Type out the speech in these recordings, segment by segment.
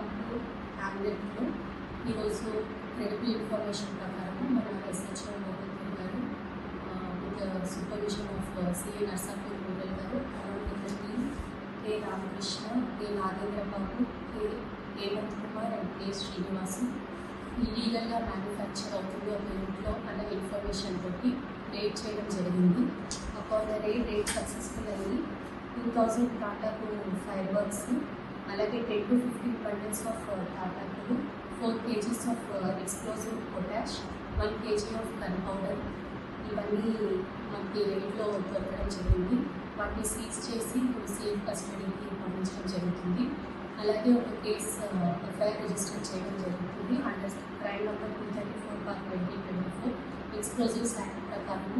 Company హ్యామ్లెట్లో ఈరోజు credible information ప్రకారం మన ఎస్హెచ్ఓ మోహన్ గారు with supervision of CA Narsapur rural గారు along with the team K Ramakrishna, K Nagendrababu, K Hemanth Kumar and K Srinivasu ఇల్లీగల్గా మ్యానుఫ్యాక్చర్ అవుతుంది ఒక ఇంట్లో అన్న ఇన్ఫర్మేషన్ తోటి రేడ్ చేయడం జరిగింది. అపాన్ ద రేడ్ సక్సెస్ఫుల్ అయ్యి 2000 టాటాకు ఫైర్ వర్క్స్, అలాగే 10 to 15 bundles ఆఫ్ టాటాకు, 4 kgs of explosive potash, 1 kg of gunpowder ఇవన్నీ మనకి రేట్లో దొరకడం జరిగింది. వాటిని సీజ్ చేసి సేఫ్ కస్టడీకి పంపించడం జరుగుతుంది. అలాగే ఒక కేసు ఎఫ్ఐఆర్ రిజిస్టర్ చేయడం జరుగుతుంది under crime number 234/2024 explosives act ప్రకారం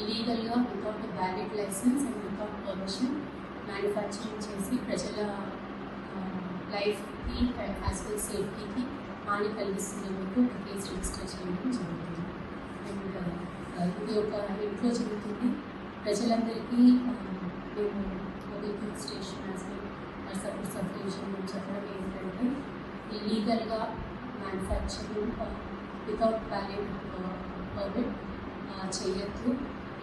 ఇలీగల్గా without valid licence and without permission manufacturing చేసి ప్రజల లైఫ్కి యాజ్ వెల్ సేఫ్టీకి హాని కలిగిస్తున్నందుకు ఒక కేసు రిజిస్టర్ చేయడం జరుగుతుంది. అండ్ ఇది ఒక ఇంట్లో జరుగుతుంది. ప్రజలందరికీ మేము mobile quick station as well Narsapur sub division చెప్పడం ఏంటంటే ఇల్లీగల్గా మ్యానుఫ్యాక్చరింగ్ వితౌట్ వ్యాలిడ్ పర్మిట్ చేయొద్దు.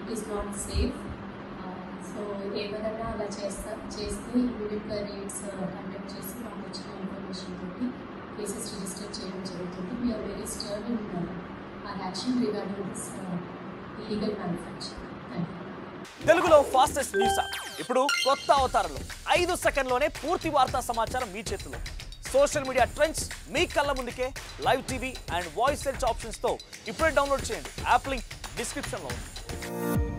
It is not safe. So ఎవరైనా అలా చేస్తే ఇమీడియట్గా రేట్స్ కండక్ట్ చేసి మాకు వచ్చిన ఇన్ఫర్మేషన్ తోటి కేసెస్ రిజిస్టర్ చేయడం జరుగుతుంది. We are very stern in our action regarding this illegal manufacturing. Thank you. తెలుగులో ఫాస్టెస్ట్ న్యూస్ ఇప్పుడు కొత్త అవతారంలో 5 సెకండ్లోనే పూర్తి వార్తా సమాచారం మీ చేతిలో. సోషల్ మీడియా ట్రెండ్స్ మీ కళ్ళ ముందుకే live TV and voice search ఆప్షన్స్తో ఇప్పుడే డౌన్లోడ్ చేయండి. యాప్ లింక్ డిస్క్రిప్షన్లో ఉంది.